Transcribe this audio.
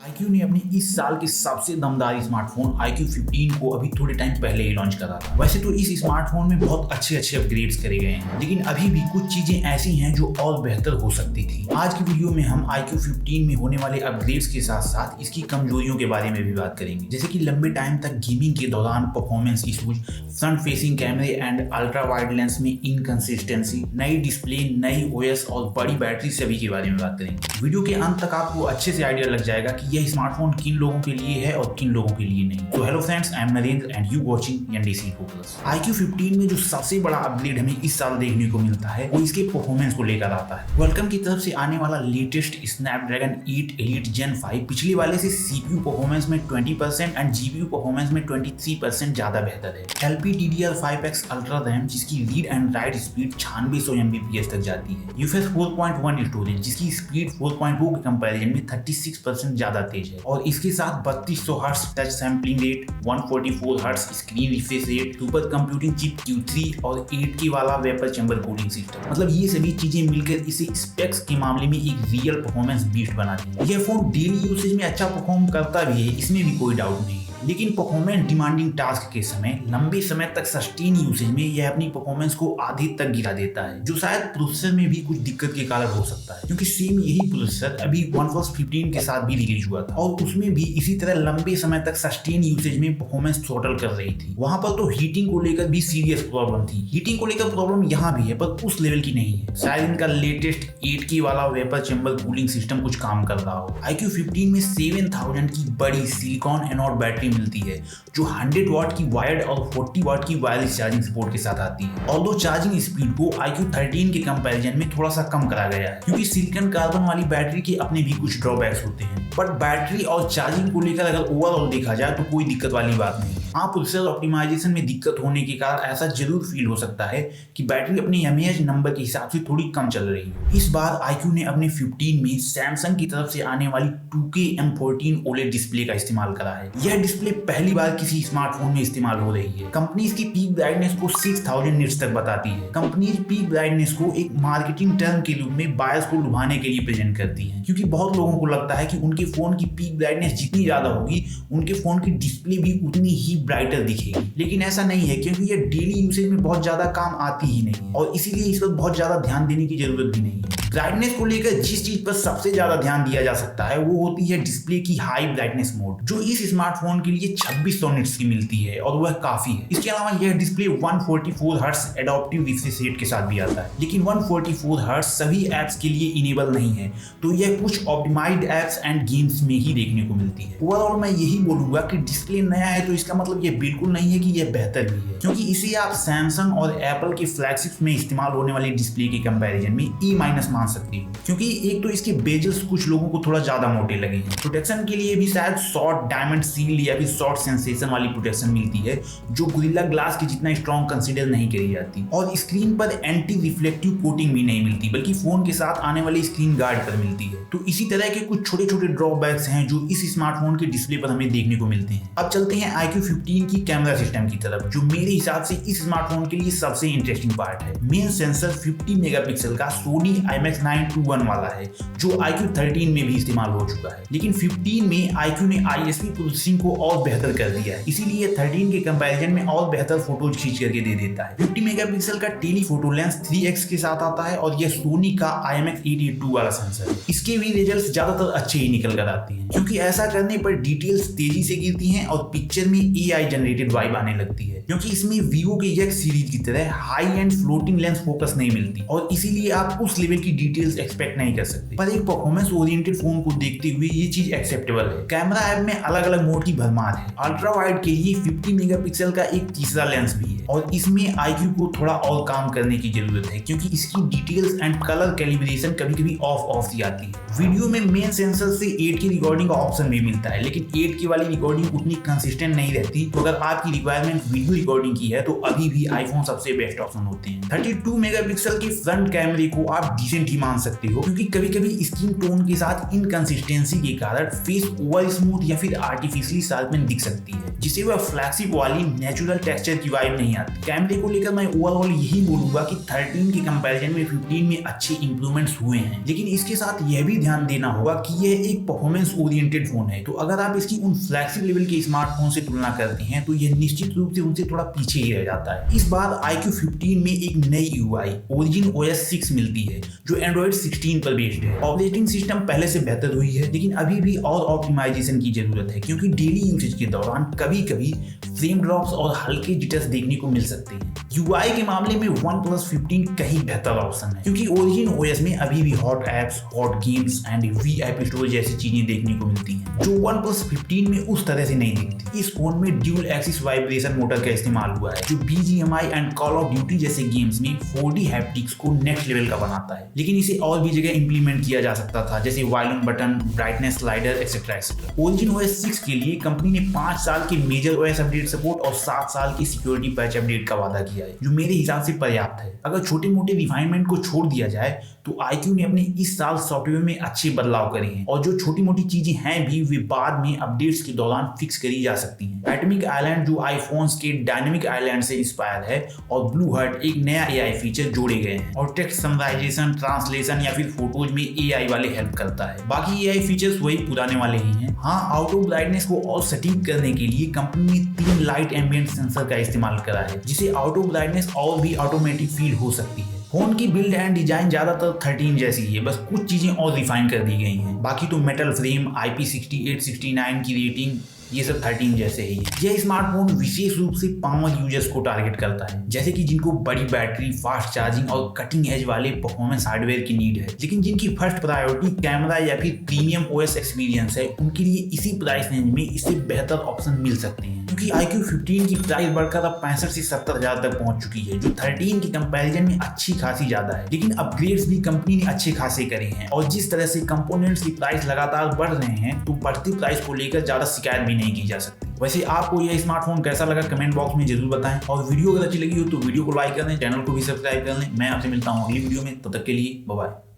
iQOO ने अपने इस साल के सबसे दमदार स्मार्टफोन iQOO 15 को अभी थोड़े टाइम पहले ही लॉन्च करा था। वैसे तो इस स्मार्टफोन में बहुत अच्छे अपग्रेड्स करे गए हैं, लेकिन अभी भी कुछ चीजें ऐसी हैं जो और बेहतर हो सकती थी। आज की वीडियो में हम iQOO 15 में होने वाले अपग्रेड्स के साथ साथ इसकी कमजोरियों के बारे में भी बात करेंगे, जैसे कि लंबे टाइम तक गेमिंग के दौरान परफॉर्मेंस इशूज, फ्रंट फेसिंग कैमरे एंड अल्ट्रा वाइड लेंस में इनकंसिस्टेंसी, नई डिस्प्ले, नई ओएस और बड़ी बैटरी सभी के बारे में बात करेंगे। वीडियो के अंत तक आपको अच्छे से आइडिया लग जाएगा कि यह स्मार्टफोन किन लोगों के लिए है और किन लोगों के लिए नहीं। तो hello friends, I am Narendra and you watching NDC focus. iQOO 15 में जो सबसे बड़ा अपग्रेड हमें इस साल देखने को मिलता है वो इसके परफॉर्मेंस को लेकर आता है। क्वालकॉम की तरफ से आने वाला लेटेस्ट स्नैपड्रैगन 8 एलीट जेन 5 पिछले वाले से सीपीयू परफॉर्मेंस में 20% एंड जीपीयू परफॉर्मेंस में 23% ज्यादा बेहतर है। LPDDR5X अल्ट्रा रैम जिसकी read and right speed 9600 Mbps तक जाती है। UFS 4.1 स्टोरेज जिसकी स्पीड 4.2 के कंपैरिजन में 36% ज्यादा तेज है और इसके साथ 3200 hertz touch sampling rate, 144 hertz screen refresh rate, super computing chip Q3 और 8K वाला वेपर चैम्बर कूलिंग सिस्टम। मतलब ये सभी चीजें मिलकर इसे स्पेक्स के मामले में एक रियल परफॉर्मेंस बीस्ट बनाती है। यह फोन डेली यूसेज में अच्छा परफॉर्म करता भी है, इसमें भी कोई डाउट नहीं है, लेकिन परफॉर्मेंस डिमांडिंग टास्क के समय लंबे समय तक सस्टेन यूसेज में यह अपनी परफॉर्मेंस को आधे तक गिरा देता है, जो शायद प्रोसेसर में भी कुछ दिक्कत के कारण हो सकता है, क्योंकि सेम यही प्रोसेसर अभी OnePlus 15 के साथ भी रिलीज हुआ था और उसमें भी इसी तरह लंबे समय तक सस्टेन यूसेज में परफॉर्मेंस थ्रॉटल कर रही थी। वहां पर तो हीटिंग को लेकर भी सीरियस प्रॉब्लम थी। हीटिंग को लेकर प्रॉब्लम यहाँ भी है, पर उस लेवल की नहीं है। शायद इनका लेटेस्ट 8K वाला वेपर चैम्बर कूलिंग सिस्टम कुछ काम कर रहा हो। iQOO 15 में 7000 की बड़ी सिलिकॉन एनोड बैटरी मिलती है जो 100 वाट की वायर्ड और 40 वाट की वायरलेस चार्जिंग सपोर्ट के साथ आती है। और दो चार्जिंग स्पीड को iQOO 13 के कंपैरिजन में थोड़ा सा कम करा गया है, क्योंकि सिलिकॉन कार्बन वाली बैटरी के अपने भी कुछ ड्रॉबैक्स होते हैं, बट बैटरी और चार्जिंग को लेकर अगर ओवरऑल देखा जाए तो कोई दिक्कत वाली बात नहीं है। हाँ, प्रोसेसर ऑप्टिमाइजेशन में दिक्कत होने के कारण ऐसा जरूर फील हो सकता है कि बैटरी अपने mAh नंबर के हिसाब से थोड़ी कम चल रही है। इस बार iQOO ने अपने 15 में सैमसंग की तरफ से आने वाली 2K M14 OLED डिस्प्ले का इस्तेमाल करा है। यह डिस्प्ले पहली बार किसी स्मार्टफोन में इस्तेमाल हो रही है। कंपनी इसकी पीक ब्राइटनेस को 6000 निट्स तक बताती है। कंपनी पीक ब्राइटनेस को एक मार्केटिंग टर्म के रूप में बायर्स को लुभाने के लिए प्रेजेंट करती है, क्योंकि बहुत लोगों को लगता है कि उनके फोन की पीक ब्राइटनेस जितनी ज्यादा होगी उनके फोन की डिस्प्ले भी उतनी ही ब्राइटर दिखेगी, लेकिन ऐसा नहीं है, क्योंकि ये डेली यूसेज में बहुत ज्यादा काम आती ही नहीं है और इसीलिए इस पर बहुत ज्यादा ध्यान देने की जरूरत भी नहीं है। ब्राइटनेस को लेकर जिस चीज पर सबसे ज्यादा ध्यान दिया जा सकता है वो होती है डिस्प्ले की हाई ब्राइटनेस मोड, जो इस स्मार्टफोन के लिए 2600 निट्स की मिलती है और वह काफी है। इसके अलावा यह display 144 hertz adaptive refresh rate के साथ भी आता है, लेकिन 144 हर्ट्ज सभी एप्स के लिए इनेबल नहीं है, तो यह कुछ ऑप्टिमाइज्ड एप्स एंड गेम्स में ही देखने को मिलती है। ओवरऑल मैं यही बोलूंगा कि डिस्प्ले नया है तो इसका मतलब यह बिल्कुल नहीं है कि यह बेहतर भी है, क्योंकि इसे आप सैमसंग और एप्पल के फ्लैगशिप में इस्तेमाल होने वाले डिस्प्ले के कंपैरिजन में E- मान सकती हो, क्योंकि एक तो इसके बेजल्स कुछ लोगों को थोड़ा ज्यादा मोटे लगे हैं। प्रोटेक्शन के लिए भी शायद शॉर्ट डायमंड सील या फिर शॉर्ट सेंसेशन वाली प्रोटेक्शन मिलती है, जो गोरिल्ला ग्लास के जितना स्ट्रॉन्ग कंसीडर नहीं करी जाती। और स्क्रीन पर एंटी रिफ्लेक्टिव कोटिंग भी नहीं मिलती, बल्कि फोन के साथ आने वाले स्क्रीन गार्ड पर मिलती है। तो इसी तरह के कुछ छोटे छोटे ड्रॉबैक्स हैं जो इस स्मार्टफोन के डिस्प्ले पर हमें देखने को मिलते हैं। अब चलते हैं iQOO 15 की कैमरा सिस्टम की तरफ, जो मेरे हिसाब से इस स्मार्टफोन के लिए सबसे इंटरेस्टिंग पार्ट है। मेन सेंसर 50 मेगापिक्सल का Sony IMX921 वाला है, जो iQOO 13 में भी इस्तेमाल हो चुका है, लेकिन 15 में iQOO ने ISP प्रोसेसिंग को और बेहतर कर दिया है, इसीलिए 13 के कंपैरिजन में और बेहतर फोटोज खींच करके दे देता है। 50 मेगापिक्सल का टेलीफोटो लेंस 3x के साथ आता है और यह Sony का IMX882 वाला सेंसर है। इसके भी रिजल्ट्स ज्यादातर अच्छे ही निकल कर आते हैं, क्योंकि ऐसा करने पर डिटेल्स तेजी से गिरती हैं और पिक्चर में AI जनरेटेड वाइब आने लगती है, क्योंकि इसमें Vivo के X सीरीज की तरह high and floating lens focus नहीं मिलती और इसीलिए आप उस लेवल की डिटेल्स एक्सपेक्ट नहीं कर सकते। पर एक परफॉर्मेंस ओरिएंटेड फोन को देखते हुए ये चीज एक्सेप्टेबल है। कैमरा ऐप में अलग अलग मोड की भरमार है। अल्ट्रा वाइड के लिए 50 मेगापिक्सल का एक तीसरा लेंस भी है और इसमें iQOO को थोड़ा और काम करने की जरूरत है, क्योंकि इसकी डिटेल्स एंड कलर कैलिब्रेशन कभी कभी ऑफ सी आती है। वीडियो में मेन सेंसर से 8K रिकॉर्डिंग का ऑप्शन भी मिलता है, लेकिन 8K वाली रिकॉर्डिंग उतनी कंसिस्टेंट नहीं रहती, तो अगर आपकी रिक्वायरमेंट वीडियो रिकॉर्डिंग की है तो अभी भी आईफोन सबसे बेस्ट ऑप्शन होते हैं। 32 मेगापिक्सल के फ्रंट कैमरे को आप डिसेंट ही मान सकते हो, क्योंकि कभी कभी स्किन टोन के साथ इनकंसिस्टेंसी के कारण फेस ओवर स्मूथ या फिर आर्टिफिशियली शार्पन दिख सकती है, जिसे वह फ्लैगशिप वाली नेचुरल टेक्सचर की वाइब नहीं नहीं आती। कैमरे को लेकर मैं ओवरऑल यही बोलूंगा कि 13 के कंपैरिजन में 15 में अच्छे इंप्रूवमेंट्स हुए हैं, लेकिन इसके साथ यह भी ध्यान देना होगा कि यह एक परफॉर्मेंस ओरिएंटेड फोन है। तो अगर आप इसकी उन फ्लैगशिप लेवल के स्मार्टफोन से तुलना करते हैं तो यह निश्चित रूप से उनसे थोड़ा पीछे ही रह जाता है। इस बार iQOO 15 में एक नई UI Origin OS 6 मिलती है जो Android 16 पर बेस्ड है। ऑपरेटिंग सिस्टम पहले से बेहतर हुई है, लेकिन अभी भी और ऑप्टिमाइजेशन की जरूरत है, क्योंकि डेली यूसेज के दौरान कभी कभी फ्रेम ड्रॉप्स और हल्के जिटर्स देखने को मिल सकते हैं। UI के मामले में OnePlus 15 कहीं बेहतर ऑप्शन है, क्योंकि Origin OS में अभी भी hot apps, hot games and VIP storage जैसी चीजें देखने को मिलती हैं जो OnePlus 15 में उस तरह से नहीं दिखती। इस फोन में ड्यूल एक्सिस वाइब्रेशन मोटर का इस्तेमाल हुआ है जो BGMI and call of duty जैसे गेम्स में 4D हैप्टिक्स को नेक्स्ट लेवल का बनाता है, लेकिन इसे और भी जगह इंप्लीमेंट किया जा सकता था, जैसे volume button, brightness slider etcetera etcetera. Origin OS 6 के लिए कंपनी ने 5 साल के मेजर OS अपडेट सपोर्ट और 7 साल की सिक्योरिटी पैच अपडेट का वादा किया है, जो मेरे हिसाब से पर्याप्त है। अगर छोटे मोटे रिफाइनमेंट को छोड़ दिया जाए तो iQOO ने अपने इस साल सॉफ्टवेयर में अच्छे बदलाव करे हैं, और जो छोटी मोटी चीजें हैं भी वे बाद में अपडेट्स के दौरान फिक्स करी जा सकती हैं। एटॉमिक आइलैंड जो आईफोन्स के डायनेमिक आइलैंड से इंस्पायर है, और ब्लू हार्ट एक नया AI फीचर जोड़े गए हैं, और टेक्स्ट समराइजेशन, ट्रांसलेशन या फिर फोटोज में AI वाले हेल्प करता है। बाकी AI फीचर्स वही पुराने वाले ही हैं। हाँ, आउटो ब्राइटनेस को और सटीक करने के लिए कंपनी ने 3 लाइट एम्बिएंट सेंसर का इस्तेमाल करा है, जिसे आउटो ब्राइटनेस और भी ऑटोमेटिक फील हो सकती है। फोन की बिल्ड एंड डिजाइन ज्यादातर 13 जैसी ही है, बस कुछ चीजें और रिफाइन कर दी गई हैं। बाकी तो मेटल फ्रेम, IP68-69 की रेटिंग, ये सब 13 जैसे ही है। यह स्मार्टफोन विशेष रूप से पावर यूजर्स को टारगेट करता है, जैसे कि जिनको बड़ी बैटरी, फास्ट चार्जिंग और कटिंग एज वाले परफॉर्मेंस हार्डवेयर की नीड है, लेकिन जिनकी फर्स्ट प्रायोरिटी कैमरा या फिर प्रीमियम OS एक्सपीरियंस है, उनके लिए इसी प्राइस रेंज में इससे बेहतर ऑप्शन मिल सकते हैं। क्योंकि iQOO 15 की प्राइस बढ़कर अब 65 से 70 हजार तक पहुंच चुकी है, जो 13 के कंपैरिजन में अच्छी खासी ज्यादा है। लेकिन अपग्रेड्स भी कंपनी ने अच्छे खासे करे हैं, और जिस तरह से कंपोनेंट्स की प्राइस लगातार बढ़ रहे हैं, तो बढ़ती प्राइस को लेकर ज्यादा शिकायत भी नहीं की जा सकती। वैसे आपको यह स्मार्टफोन कैसा लगा कमेंट बॉक्स में जरूर बताएं, और वीडियो अगर अच्छी लगी हो तो वीडियो को लाइक कर दें, चैनल को भी सब्सक्राइब कर लें। मैं आपसे मिलता हूं अगली वीडियो में, तब तक के लिए बाय बाय।